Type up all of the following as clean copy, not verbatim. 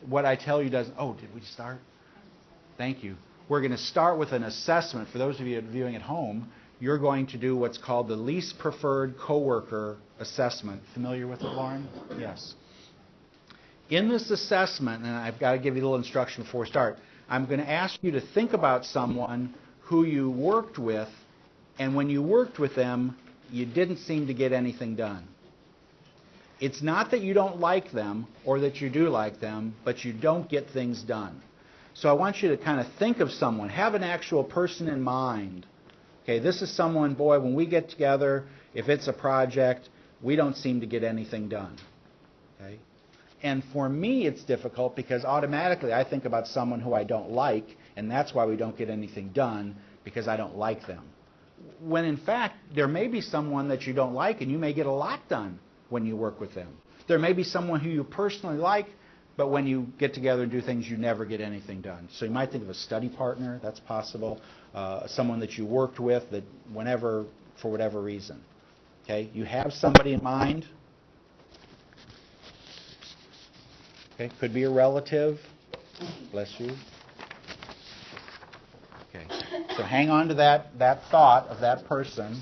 what I tell you doesn't... Oh, did we start? Thank you. We're going to start with an assessment. For those of you viewing at home, you're going to do what's called the Least Preferred Coworker Assessment. Familiar with it, Lauren? Yes. In this assessment, and I've got to give you a little instruction before we start, I'm going to ask you to think about someone who you worked with, and when you worked with them, you didn't seem to get anything done. It's not that you don't like them or that you do like them, but you don't get things done. So I want you to kind of think of someone, have an actual person in mind. Okay, this is someone, boy, when we get together, if it's a project, we don't seem to get anything done. Okay? And for me, it's difficult because automatically I think about someone who I don't like, and that's why we don't get anything done, because I don't like them. When in fact, there may be someone that you don't like, and you may get a lot done when you work with them. There may be someone who you personally like, but when you get together and do things, you never get anything done. So you might think of a study partner, that's possible, someone that you worked with that whenever, for whatever reason. Okay, you have somebody in mind. Okay, could be a relative. Bless you. Okay, so hang on to that thought of that person.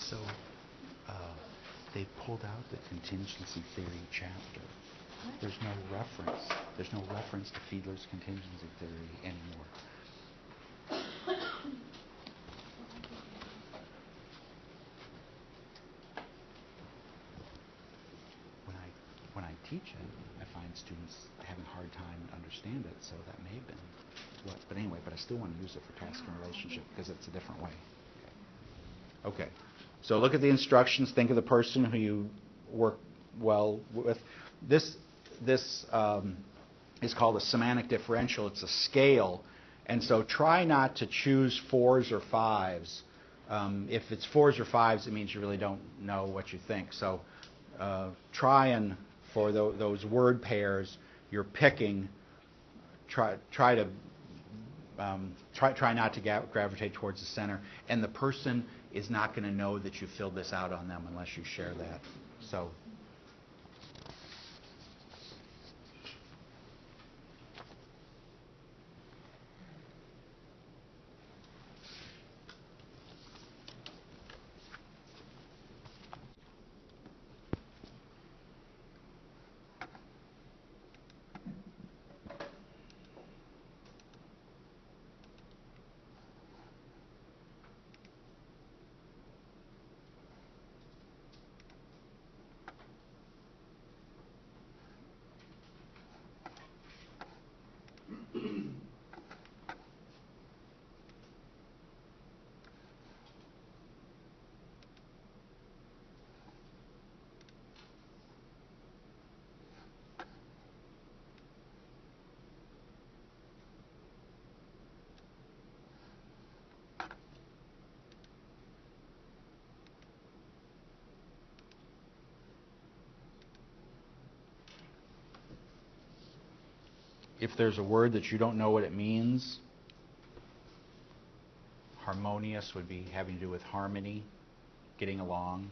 So they pulled out the contingency theory chapter. There's no reference. There's no reference to Fiedler's contingency theory anymore. When I teach it, I find students having a hard time and understand it, so that may have been what. But anyway, I still want to use it for task and relationship because it's a different way. Okay. So look at the instructions. Think of the person who you work well with. This is called a semantic differential. It's a scale. And so try not to choose 4s or 5s. If it's 4s or 5s, it means you really don't know what you think. So try and, for those word pairs you're picking, try not to gravitate towards the center. And the person is not going to know that you filled this out on them unless you share that. So. If there's a word that you don't know what it means, harmonious would be having to do with harmony, getting along.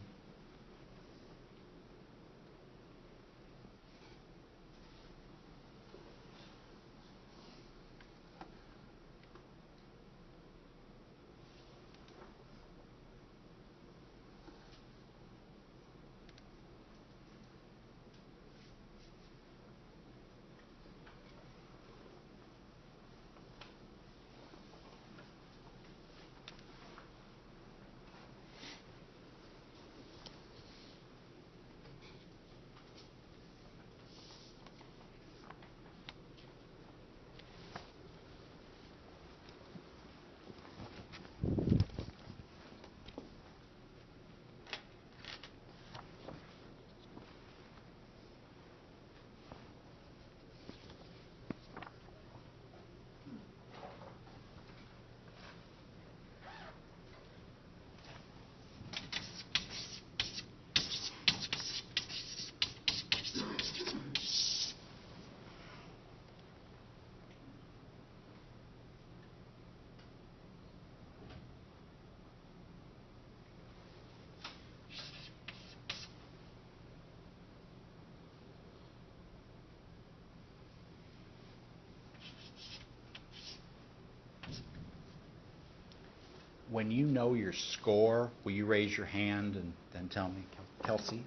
when you know your score, will you raise your hand and then tell me? Kelsey?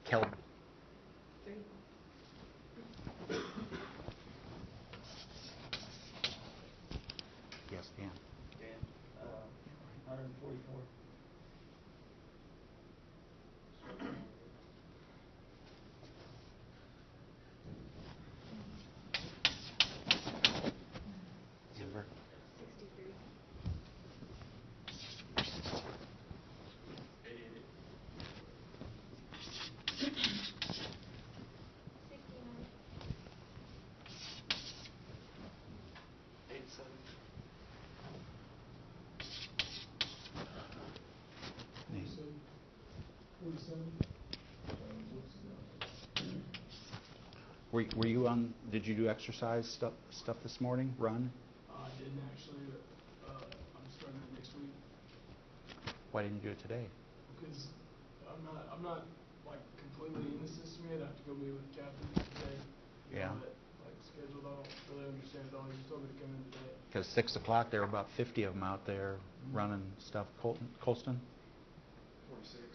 Kelby. Yes, Dan. 144. Denver? 63. 87. Nate? 47. Were you on? Did you do exercise stuff this morning? Run? I didn't actually. I'm starting that next week Why didn't you do it today? because I'm not like completely in the system yet. I have to go meet with the captain today. Yeah. Like scheduled. I don't really understand it all. He just told me to come in today. Because 6 o'clock, there were about 50 of them out there running stuff. Colston? 46.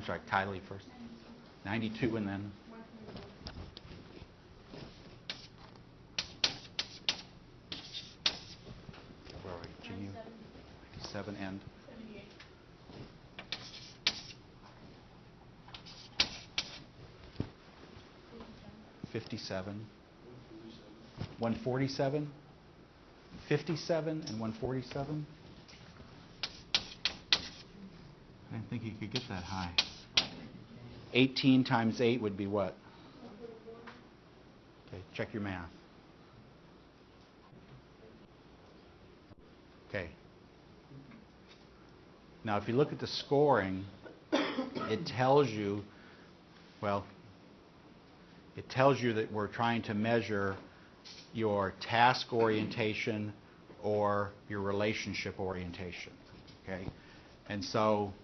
I'm sorry, Kylie first. 92 and then? Where are we? Jimmy? 97 and? 78. 57. 147? 57 and 147? I didn't think you could get that high. 18 times 8 would be what? Okay, check your math. Okay. Now, if you look at the scoring, it tells you, well, it tells you that we're trying to measure your task orientation or your relationship orientation. Okay? And so,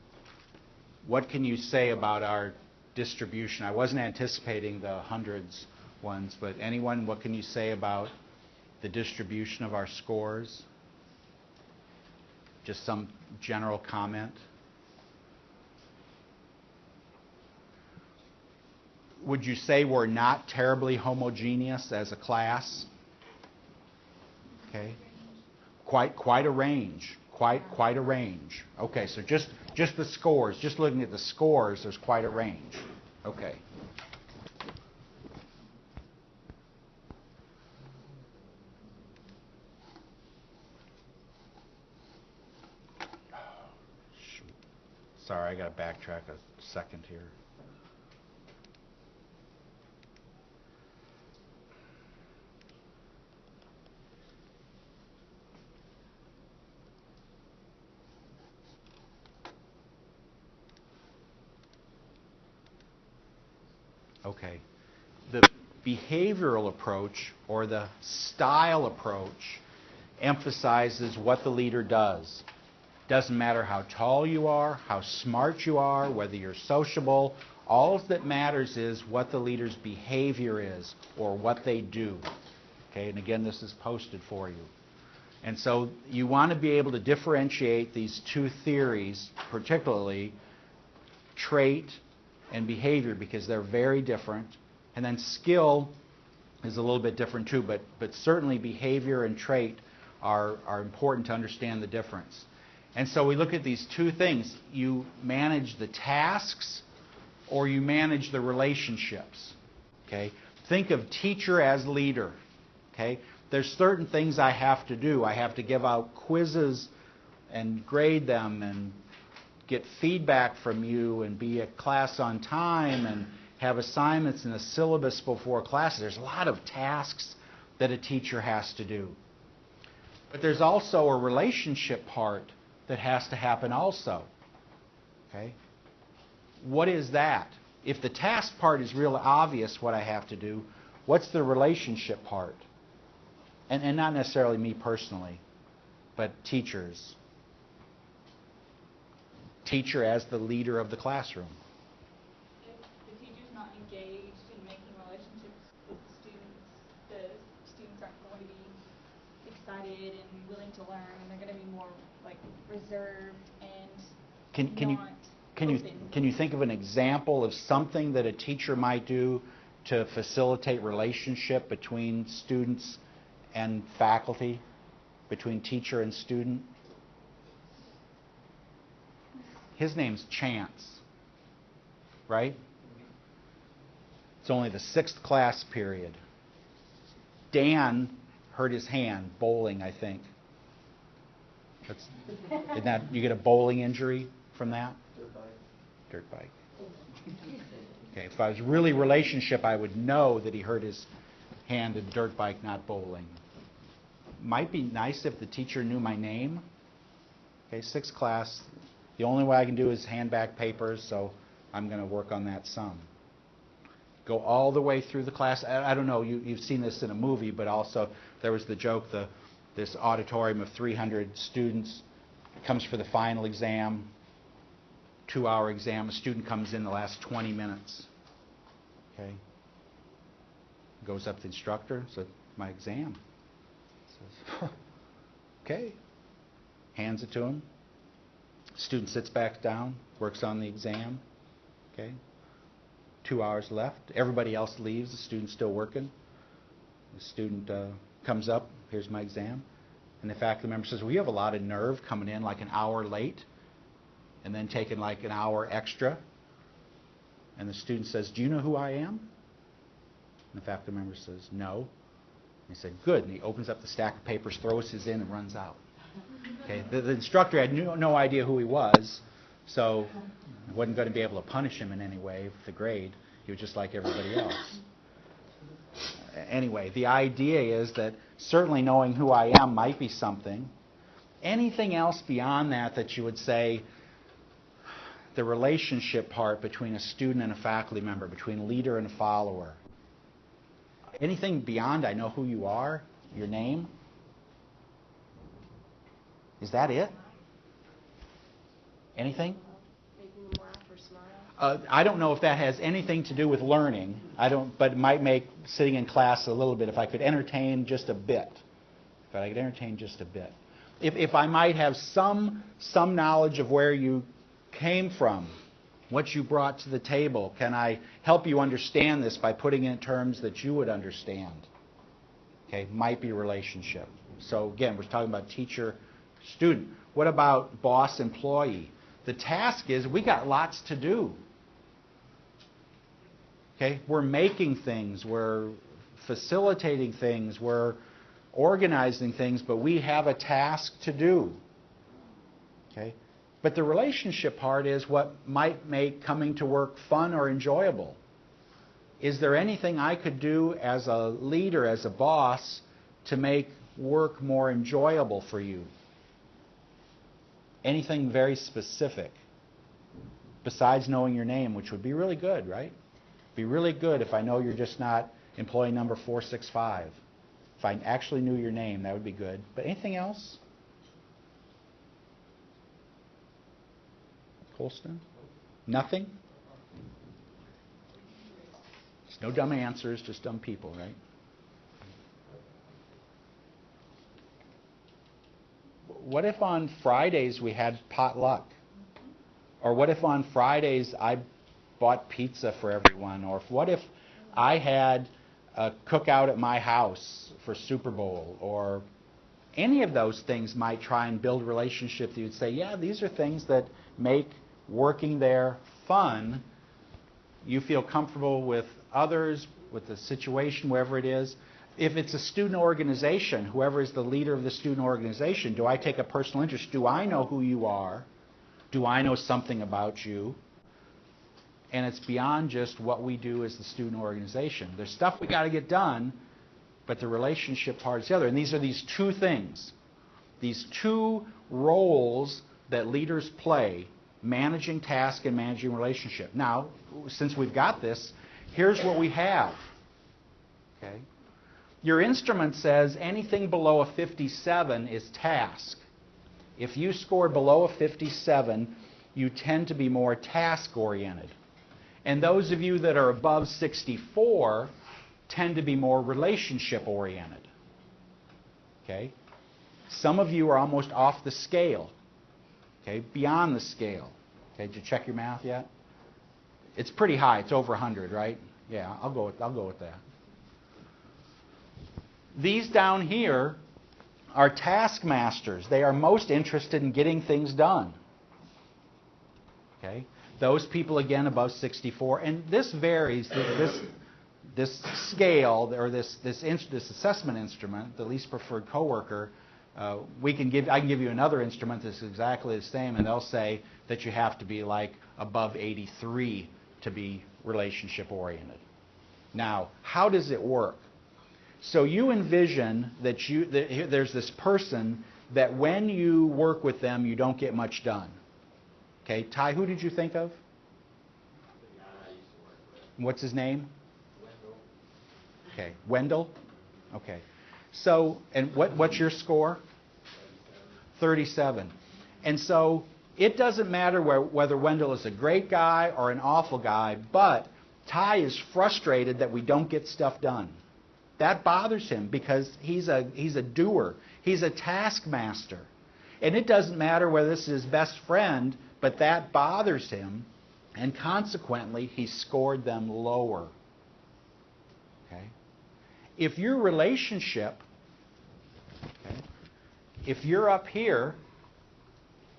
what can you say about our distribution? I wasn't anticipating the hundreds ones, but anyone, what can you say about the distribution of our scores? Just some general comment. Would you say we're not terribly homogeneous as a class? Okay. Quite a range. Quite a range. Okay, so just the scores, just looking at the scores, there's quite a range. Okay. Shoot. Sorry, I got to backtrack a second here. Okay. The behavioral approach or the style approach emphasizes what the leader does. Doesn't matter how tall you are, how smart you are, whether you're sociable. All that matters is what the leader's behavior is or what they do. Okay, and again, this is posted for you. And so you want to be able to differentiate these two theories, particularly trait and behavior, because they're very different. And then skill is a little bit different too, but certainly behavior and trait are important to understand the difference. And so we look at these two things. You manage the tasks or you manage the relationships. Okay? Think of teacher as leader. Okay? There's certain things I have to do. I have to give out quizzes and grade them and get feedback from you and be at class on time and have assignments in the syllabus before classes. There's a lot of tasks that a teacher has to do. But there's also a relationship part that has to happen also. Okay? What is that? If the task part is real obvious what I have to do, what's the relationship part? And not necessarily me personally, but teachers. Teacher as the leader of the classroom. If the teacher's not engaged in making relationships with the students aren't going to be excited and willing to learn. They're going to be more like reserved and Can you think of an example of something that a teacher might do to facilitate relationship between students and faculty, between teacher and student? His name's Chance, right? It's only the 6th class period. Dan hurt his hand bowling, I think. Isn't that, you get a bowling injury from that? Dirt bike. Okay, if I was really relationship, I would know that he hurt his hand in dirt bike, not bowling. Might be nice if the teacher knew my name. Okay, 6th class. The only way I can do is hand back papers, so I'm going to work on that some. Go all the way through the class. I don't know, you've seen this in a movie, but also there was the joke, this auditorium of 300 students comes for the final exam, 2-hour exam. A student comes in the last 20 minutes. Okay? Goes up to the instructor, says, my exam. Says, okay. Hands it to him. Student sits back down, works on the exam. Okay? 2 hours left. Everybody else leaves. The student's still working. The student comes up. Here's my exam. And the faculty member says, well, you have a lot of nerve coming in like an hour late and then taking like an hour extra. And the student says, do you know who I am? And the faculty member says, no. And he said, good. And he opens up the stack of papers, throws his in, and runs out. Okay, the instructor had no idea who he was, so he wasn't going to be able to punish him in any way with the grade. He was just like everybody else. Anyway, the idea is that certainly knowing who I am might be something. Anything else beyond that you would say, the relationship part between a student and a faculty member, between a leader and a follower. Anything beyond I know who you are, your name? Is that it? Anything? Making them laugh or smile. I don't know if that has anything to do with learning. But it might make sitting in class a little bit. If I could entertain just a bit. If I might have some knowledge of where you came from, what you brought to the table, can I help you understand this by putting it in terms that you would understand? Okay, might be a relationship. So again, we're talking about teacher-student. What about boss-employee? The task is we got lots to do. Okay, we're making things, we're facilitating things, we're organizing things, but we have a task to do. Okay? But the relationship part is what might make coming to work fun or enjoyable. Is there anything I could do as a leader, as a boss, to make work more enjoyable for you? Anything very specific besides knowing your name, which would be really good, right? Be really good if I know you're just not employee number 465. If I actually knew your name, that would be good. But anything else? Colston? Nothing? There's no dumb answers, just dumb people, right? What if on Fridays we had potluck? Or what if on Fridays I bought pizza for everyone? Or what if I had a cookout at my house for Super Bowl? Or any of those things might try and build relationships that you'd say, yeah, these are things that make working there fun. You feel comfortable with others, with the situation, wherever it is. If it's a student organization, whoever is the leader of the student organization, do I take a personal interest? Do I know who you are? Do I know something about you? And it's beyond just what we do as the student organization. There's stuff we got to get done, but the relationship part is the other. And these are these two things, these two roles that leaders play, managing task and managing relationship. Now, since we've got this, here's what we have. Okay? Your instrument says anything below a 57 is task. If you score below a 57, you tend to be more task-oriented. And those of you that are above 64 tend to be more relationship-oriented. Okay? Some of you are almost off the scale. Okay? Beyond the scale. Okay? Did you check your math yet? It's pretty high. It's over 100, right? Yeah, I'll go with that. These down here are taskmasters. They are most interested in getting things done. Okay? Those people, again, above 64. And this varies. This scale, or this assessment instrument, the least preferred coworker, I can give you another instrument that's exactly the same, and they'll say that you have to be like above 83 to be relationship oriented. Now, how does it work? So you envision that there's this person that when you work with them, you don't get much done. Okay, Ty, who did you think of? The guy I used to work with. What's his name? Wendell. Okay, Wendell? Okay. So, and what's your score? 37. And so, it doesn't matter whether Wendell is a great guy or an awful guy, but Ty is frustrated that we don't get stuff done. That bothers him because he's a doer. He's a taskmaster. And it doesn't matter whether this is his best friend, but that bothers him, and consequently, he scored them lower. Okay? If your relationship, okay, if you're up here,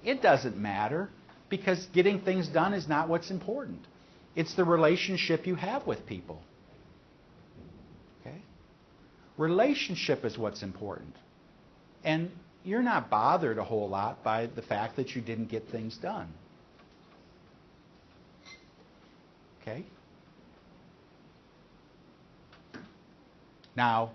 it doesn't matter because getting things done is not what's important. It's the relationship you have with people. Okay? Relationship is what's important. And you're not bothered a whole lot by the fact that you didn't get things done. Okay? Now,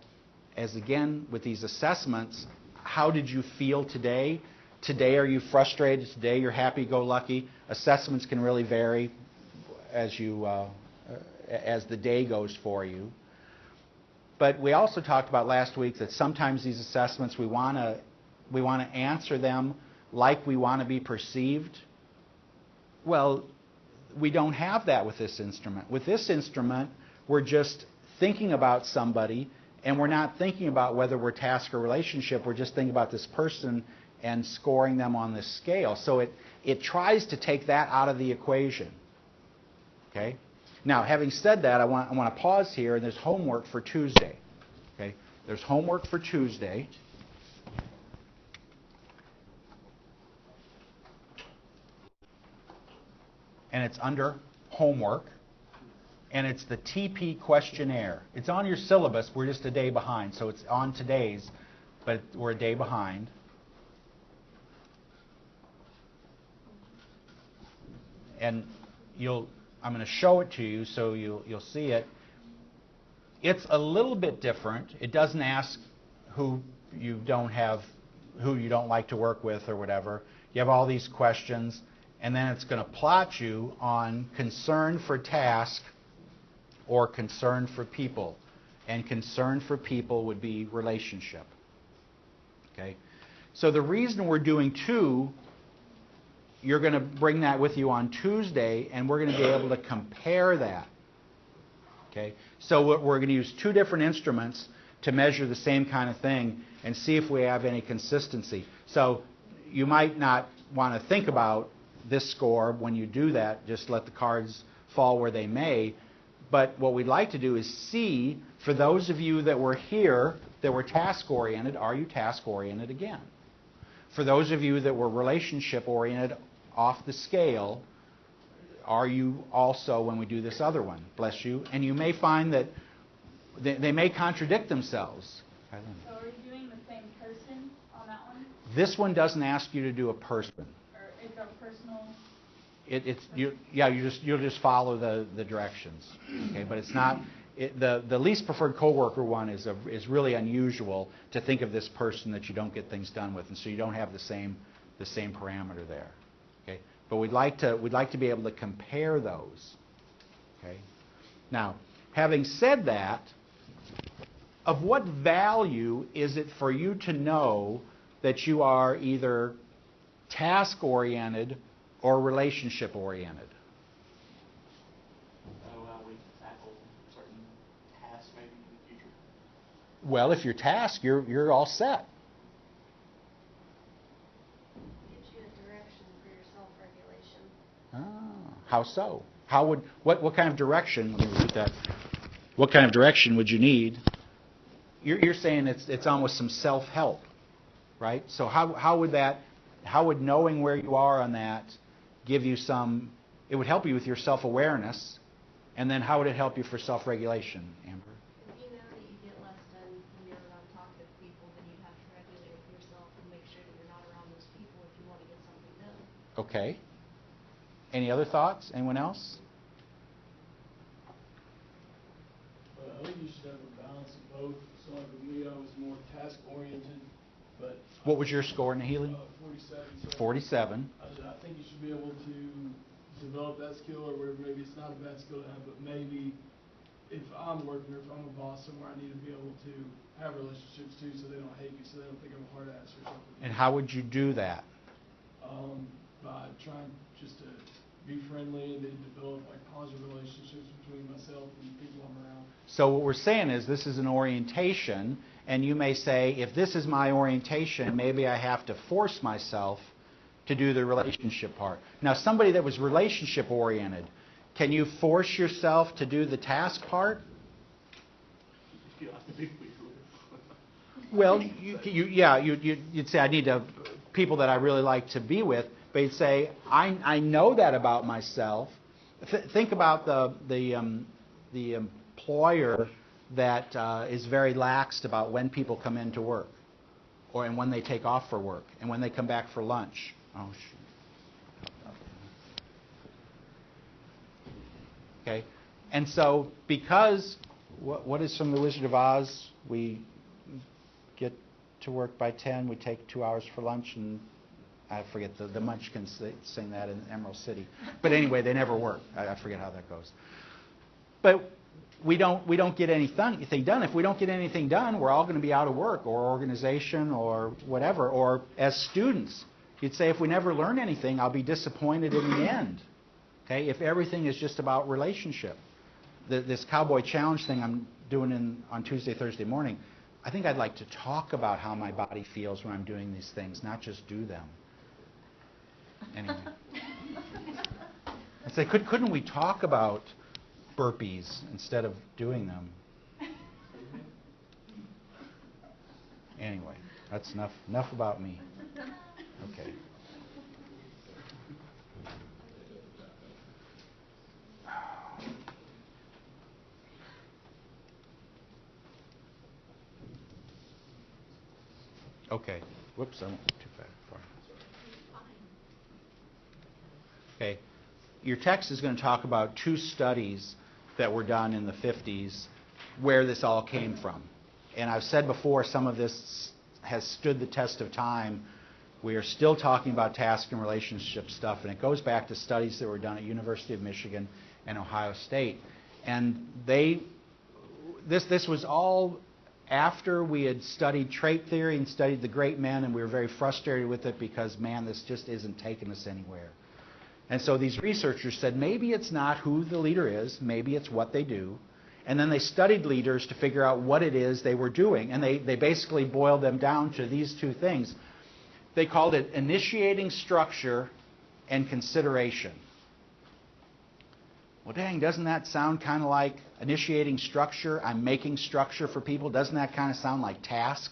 as again with these assessments, how did you feel today? Today are you frustrated? Today you're happy-go-lucky? Assessments can really vary as the day goes for you. But we also talked about last week that sometimes these assessments we want to answer them like we want to be perceived. Well, we don't have that with this instrument. With this instrument, we're just thinking about somebody, and we're not thinking about whether we're task or relationship. We're just thinking about this person and scoring them on this scale. So it tries to take that out of the equation. Okay? Now, having said that, I want to pause here, and there's homework for Tuesday. Okay? There's homework for Tuesday. And it's under homework. And it's the TP questionnaire. It's on your syllabus. We're just a day behind. So it's on today's, but we're a day behind. And I'm going to show it to you so you'll see it. It's a little bit different. It doesn't ask who you don't like to work with or whatever. You have all these questions, and then it's going to plot you on concern for task or concern for people. And concern for people would be relationship. Okay? So the reason we're doing two, you're going to bring that with you on Tuesday, and we're going to be able to compare that. Okay? So we're going to use two different instruments to measure the same kind of thing and see if we have any consistency. So you might not want to think about this score when you do that. Just let the cards fall where they may. But what we'd like to do is see, for those of you that were here, that were task-oriented, are you task-oriented again? For those of you that were relationship-oriented off the scale, are you also when we do this other one? Bless you. And you may find that They may contradict themselves. So are you doing the same person on that one? This one doesn't ask you to do a person. Or is there a personal? You'll just follow the directions. Okay, but it's not. The least preferred coworker one is really unusual to think of this person that you don't get things done with, and so you don't have the same parameter there. Okay, but we'd like to be able to compare those. Okay, now having said that, of what value is it for you to know that you are either task oriented or relationship oriented? Allow we to tackle certain tasks maybe in the future. Well, if you're tasked, you're all set. Gives you a direction for your self-regulation. How so? What kind of direction? Let me repeat that. What kind of direction would you need? You're saying it's almost some self-help, right? So how would knowing where you are on that give you some? It would help you with your self-awareness, and then how would it help you for self-regulation, Amber? If you know that you get less done when you're around talkative people, then you have to regulate yourself and make sure that you're not around those people if you want to get something done. Okay. Any other thoughts? Anyone else? I think you should have a balance of both. So like with me, I was more task oriented, but What was your score in the healing? 47. So 47. I think you should be able to develop that skill, or whatever. Maybe it's not a bad skill to have, but maybe if I'm working or if I'm a boss somewhere, I need to be able to have relationships too, so they don't hate me, so they don't think I'm a hard ass or something. And how would you do that? By trying just to be friendly and then develop like positive relationships between myself and people I'm around. So what we're saying is this is an orientation, and you may say, if this is my orientation, maybe I have to force myself to do the relationship part. Now, somebody that was relationship oriented, can you force yourself to do the task part? Yeah, I think we would. Well, you'd say, I need people that I really like to be with, but you'd say, I know that about myself. Think about the employer that is very laxed about when people come into work, and when they take off for work, and when they come back for lunch. Oh, shoot. Okay, and so because what is from the Wizard of Oz? We get to work by 10. We take 2 hours for lunch, and I forget the Munchkins sing that in Emerald City. But anyway, they never work. I forget how that goes. But we don't get anything done. If we don't get anything done, we're all going to be out of work or organization or whatever. Or as students, you'd say, if we never learn anything, I'll be disappointed in the end. Okay, if everything is just about relationship. This Cowboy Challenge thing I'm doing on Tuesday, Thursday morning, I think I'd like to talk about how my body feels when I'm doing these things, not just do them. Anyway. I say, couldn't we talk about burpees instead of doing them? Anyway, that's enough about me. Okay. Okay. Whoops, I went too far. Okay. Your text is going to talk about 2 studies that were done in the 50s where this all came from. And I've said before, some of this has stood the test of time. We are still talking about task and relationship stuff, and it goes back to studies that were done at University of Michigan and Ohio State. And this was all after we had studied trait theory and studied the great men, and we were very frustrated with it because, man, this just isn't taking us anywhere. And so these researchers said, maybe it's not who the leader is, maybe it's what they do. And then they studied leaders to figure out what it is they were doing. And they basically boiled them down to these 2 things. They called it initiating structure and consideration. Well, dang, doesn't that sound kind of like initiating structure? I'm making structure for people. Doesn't that kind of sound like task?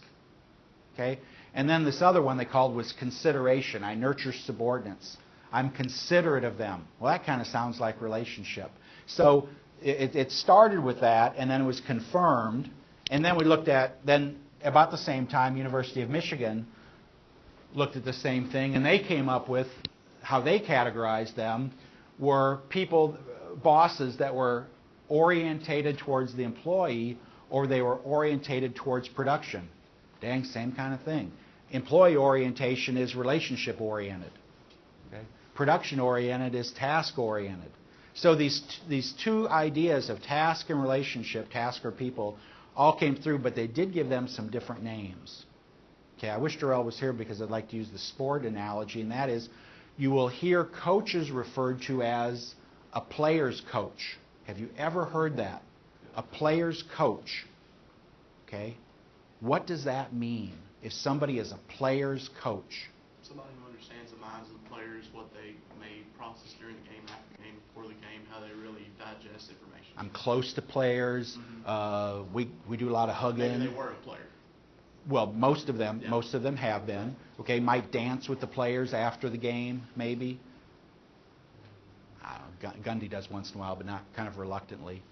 Okay. And then this other one they called was consideration. I nurture subordinates. I'm considerate of them. Well, that kind of sounds like relationship. So it started with that, and then it was confirmed, and then we looked at, then about the same time, University of Michigan looked at the same thing, and they came up with how they categorized them were people, bosses that were orientated towards the employee, or they were orientated towards production. Dang, same kind of thing. Employee orientation is relationship oriented. Okay? Production oriented is task oriented. So these two ideas of task and relationship, task or people, all came through, but they did give them some different names. Okay, I wish Darrell was here because I'd like to use the sport analogy, and that is, you will hear coaches referred to as a player's coach. Have you ever heard that? A player's coach. Okay? What does that mean if somebody is a player's coach? Somebody who understands the minds of the players, what they may process during the game, after the game, before the game, how they really digest information. I'm close to players. Mm-hmm. We do a lot of hugging. Maybe they were a player. Well, most of them Yeah. have been. Okay, might dance with the players after the game, maybe. I don't know, Gundy does once in a while, but not kind of reluctantly.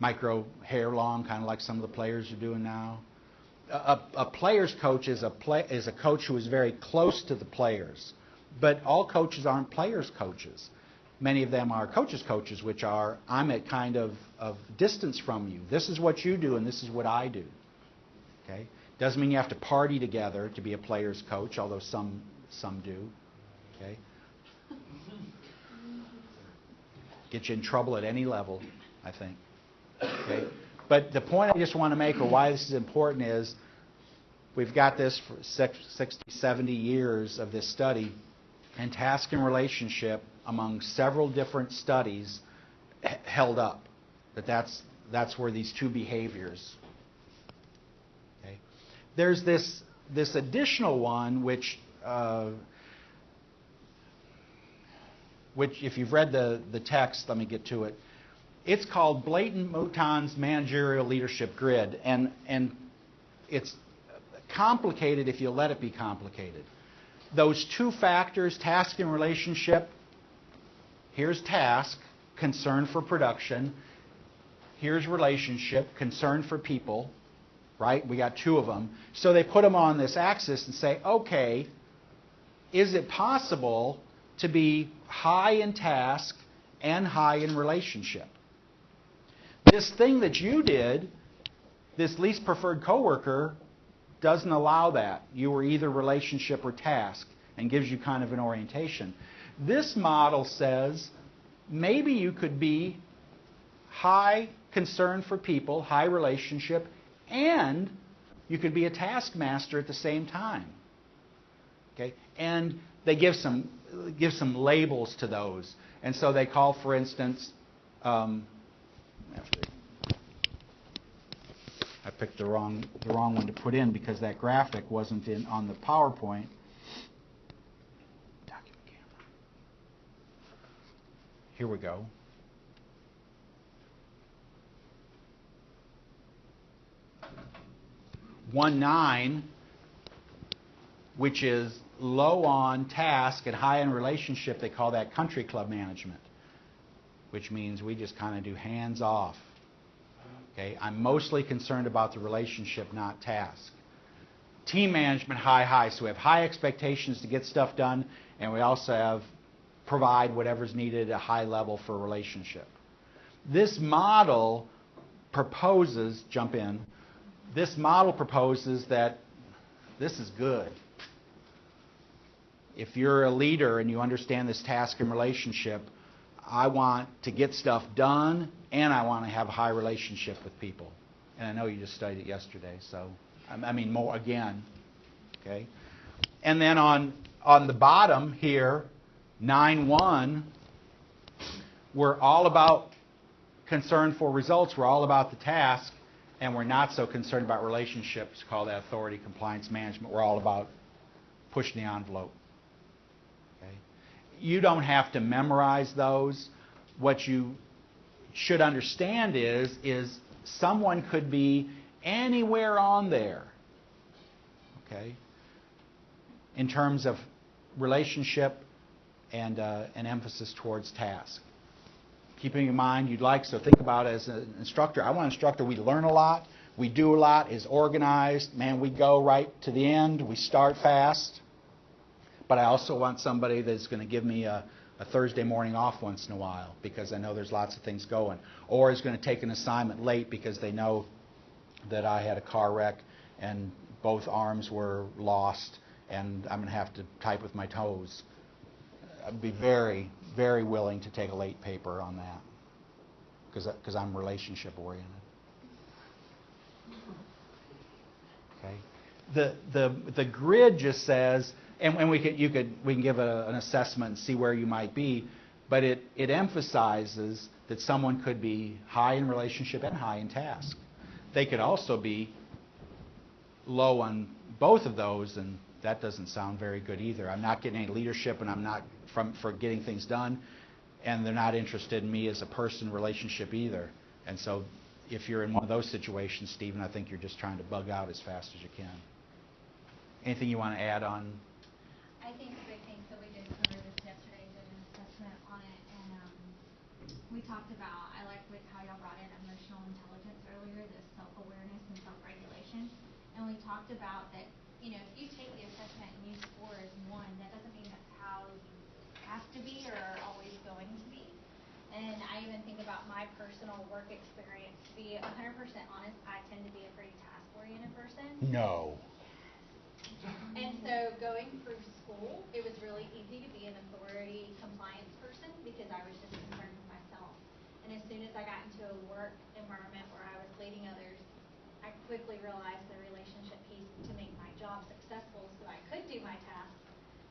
Might grow hair long, kind of like some of the players are doing now. A player's coach is a coach who is very close to the players. But all coaches aren't players' coaches. Many of them are coaches' coaches, which are, I'm at kind of distance from you. This is what you do, and this is what I do. Okay? Doesn't mean you have to party together to be a player's coach, although some do. Okay? Get you in trouble at any level, I think. Okay? But the point I just want to make, or why this is important, is we've got this for 60, 70 years of this study, and task and relationship among several different studies held up. That's where these two behaviors. Okay? There's this additional one which if you've read the text, let me get to it. It's called Blatant Mouton's Managerial Leadership Grid, and it's complicated if you let it be complicated. Those two factors, task and relationship, here's task, concern for production. Here's relationship, concern for people, right? We got two of them. So they put them on this axis and say, okay, is it possible to be high in task and high in relationship? This thing that you did, this least preferred coworker, doesn't allow that. You were either relationship or task, and gives you kind of an orientation. This model says maybe you could be high concern for people, high relationship, and you could be a taskmaster at the same time. Okay? And they give some labels to those. And so they call, for instance, I picked the wrong one to put in because that graphic wasn't on the PowerPoint. Document camera. Here we go. One 9, which is low on task and high in relationship, they call that country club management, which means we just kind of do hands off. Okay, I'm mostly concerned about the relationship, not task. Team management, high. So we have high expectations to get stuff done, and we also have provide whatever's needed at a high level for a relationship. This model proposes, jump in, this model proposes that this is good. If you're a leader and you understand this task and relationship, I want to get stuff done, and I want to have a high relationship with people. And I know you just studied it yesterday, so I mean more again. Okay? And then on the bottom here, 9-1, we're all about concern for results. We're all about the task, and we're not so concerned about relationships. Call that authority, compliance, management. We're all about pushing the envelope. Okay? You don't have to memorize those. What you should understand is someone could be anywhere on there, okay, in terms of relationship and an emphasis towards task. keeping in mind you'd like, so think about it as an instructor. I want an instructor, we learn a lot, we do a lot, is organized, man, we go right to the end, we start fast. But I also want somebody that's going to give me a Thursday morning off once in a while because I know there's lots of things going. Or is going to take an assignment late because they know that I had a car wreck and both arms were lost and I'm going to have to type with my toes. I'd be very, very willing to take a late paper on that because I'm relationship oriented. Okay. The grid just says, and we can give an assessment and see where you might be, but it emphasizes that someone could be high in relationship and high in task. They could also be low on both of those, and that doesn't sound very good either. I'm not getting any leadership, and I'm not for getting things done, and they're not interested in me as a person relationship either. And so if you're in one of those situations, Stephen, I think you're just trying to bug out as fast as you can. Anything you want to add on? I think the big thing, so we did cover this yesterday, did an assessment on it, and we talked about, I like how y'all brought in emotional intelligence earlier, this self-awareness and self-regulation, and we talked about that, you know, if you take the assessment and you score as 1, that doesn't mean that's how you have to be or are always going to be. And I even think about my personal work experience. To be 100% honest, I tend to be a pretty task-oriented person. No. And so going through school, it was really easy to be an authority compliance person because I was just concerned with myself. And as soon as I got into a work environment where I was leading others, I quickly realized the relationship piece to make my job successful so I could do my tasks.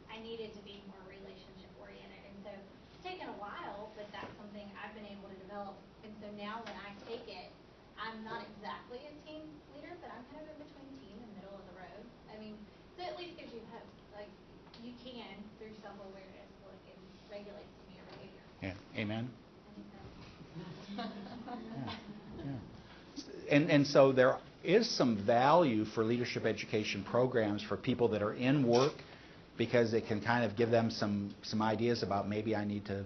I needed to be more relationship oriented. And so it's taken a while, but that's something I've been able to develop. And so now when I take it, I'm not exactly a team leader, but I'm kind of in between team and middle of the road. I mean, so at least gives you hope. Like, you can, through self-awareness, look and regulate some of your behavior. Yeah. Amen? I think so. Yeah. And so there is some value for leadership education programs for people that are in work because it can kind of give them some ideas about maybe I need to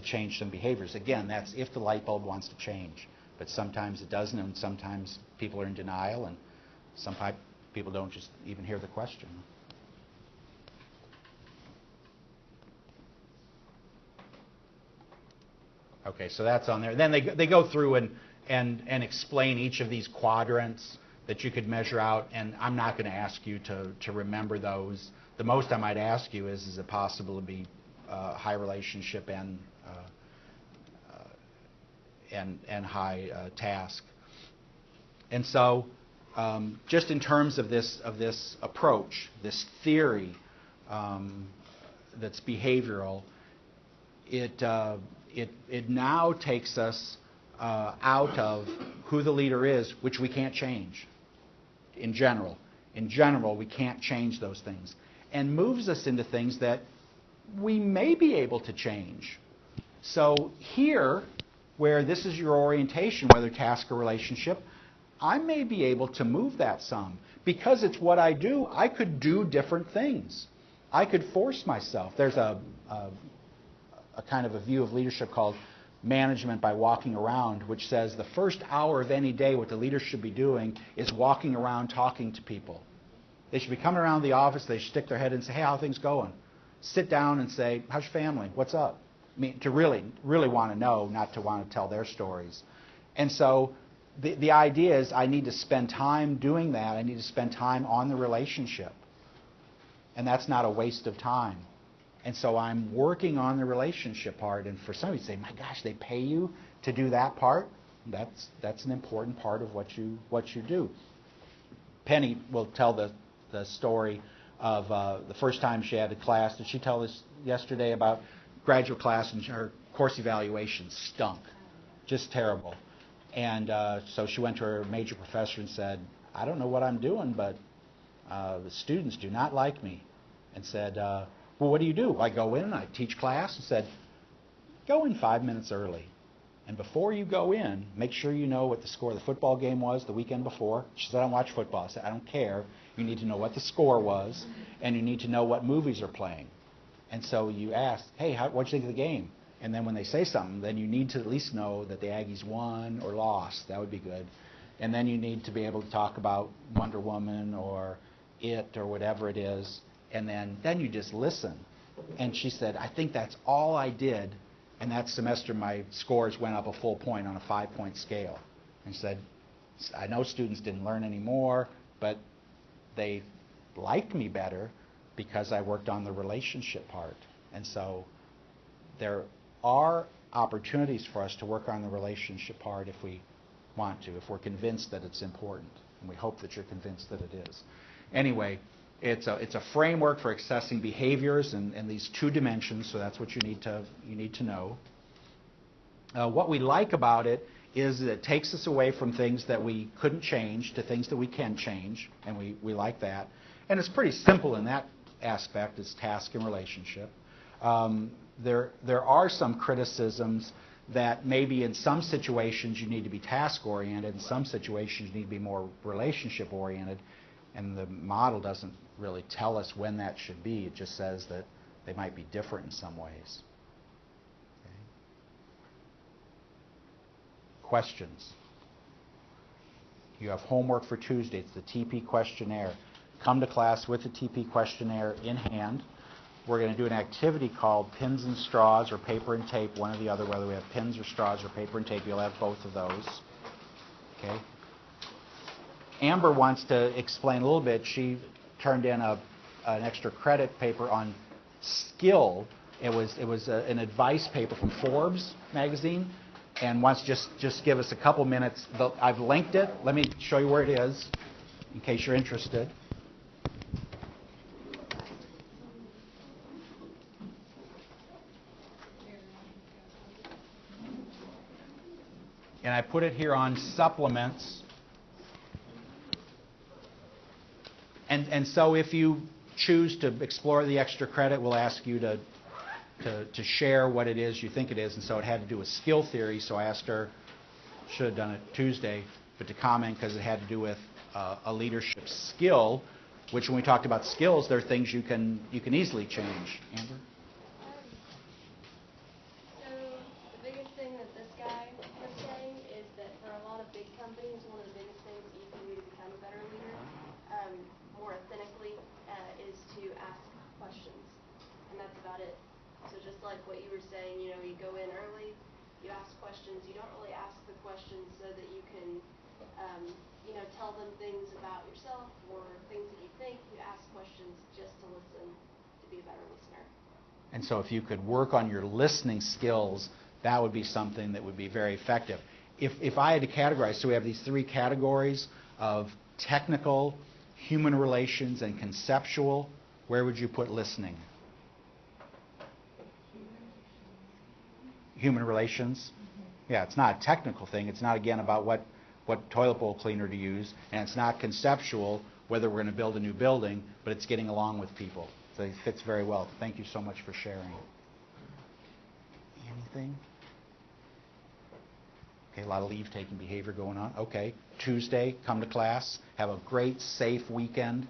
change some behaviors. Again, that's if the light bulb wants to change. But sometimes it doesn't, and sometimes people are in denial, and sometimes people don't just even hear the question. Okay, so that's on there. Then they go through and explain each of these quadrants that you could measure out, and I'm not going to ask you to remember those. The most I might ask you is it possible to be high relationship and high task? And so, just in terms of this approach, this theory that's behavioral, it now takes us out of who the leader is, which we can't change in general. In general, we can't change those things, and moves us into things that we may be able to change. So here, where this is your orientation, whether task or relationship, I may be able to move that some. Because it's what I do, I could do different things. I could force myself. There's a kind of a view of leadership called management by walking around, which says the first hour of any day what the leader should be doing is walking around talking to people. They should be coming around the office, they should stick their head in and say, hey, how are things going? Sit down and say, how's your family? What's up? I mean, to really want to know, not to want to tell their stories. And so the idea is I need to spend time doing that. I need to spend time on the relationship. And that's not a waste of time. And so I'm working on the relationship part. And for some, you say, my gosh, they pay you to do that part? That's an important part of what you do. Penny will tell the story of the first time she had a class. Did she tell us yesterday about graduate class and her course evaluation stunk? Just terrible. And so she went to her major professor and said, I don't know what I'm doing, but the students do not like me. And said, well, what do you do? I go in and I teach class. And said, go in 5 minutes early. And before you go in, make sure you know what the score of the football game was the weekend before. She said, I don't watch football. I said, I don't care. You need to know what the score was, and you need to know what movies are playing. And so you ask, hey, what'd you think of the game? And then when they say something, then you need to at least know that the Aggies won or lost. That would be good. And then you need to be able to talk about Wonder Woman or It or whatever it is. And then you just listen. And she said, I think that's all I did. And that semester my scores went up a full point on a 5-point scale. And she said, I know students didn't learn any more, but they liked me better because I worked on the relationship part. And so there are opportunities for us to work on the relationship part if we want to, if we're convinced that it's important. And we hope that you're convinced that it is. Anyway, it's a framework for assessing behaviors in these 2 dimensions, so that's what you need to know. What we like about it is that it takes us away from things that we couldn't change to things that we can change, and we like that. And it's pretty simple in that aspect, it's task and relationship. There are some criticisms that maybe in some situations you need to be task-oriented, in some situations you need to be more relationship-oriented, and the model doesn't really tell us when that should be. It just says that they might be different in some ways. Okay. Questions? You have homework for Tuesday. It's the TP questionnaire. Come to class with the TP questionnaire in hand. We're going to do an activity called pins and straws or paper and tape, one or the other, whether we have pins or straws or paper and tape. You'll have both of those. Okay. Amber wants to explain a little bit. She turned in an extra credit paper on skill. It was an advice paper from Forbes magazine, and wants to just give us a couple minutes. I've linked it. Let me show you where it is, in case you're interested. And I put it here on supplements. And so if you choose to explore the extra credit, we'll ask you to share what it is you think it is. And so it had to do with skill theory, so I asked her, should have done it Tuesday, but to comment because it had to do with a leadership skill, which when we talked about skills, there are things you can easily change. Amber? So the biggest thing that this guy was saying is that for a lot of big companies, one of the biggest things that you can do to become a better leader, more authentically, is to ask questions, and that's about it. So just like what you were saying, you go in early, you ask questions. You don't really ask the questions so that you can, tell them things about yourself or things that you think. You ask questions just to listen, to be a better listener. And so if you could work on your listening skills, that would be something that would be very effective. If I had to categorize, so we have these 3 categories of technical, human relations, and conceptual, where would you put listening? Human relations? Yeah, it's not a technical thing. It's not, again, about what toilet bowl cleaner to use, and it's not conceptual, whether we're going to build a new building, but it's getting along with people. So it fits very well. Thank you so much for sharing. Anything? Okay, a lot of leave-taking behavior going on. Okay, Tuesday, come to class. Have a great, safe weekend.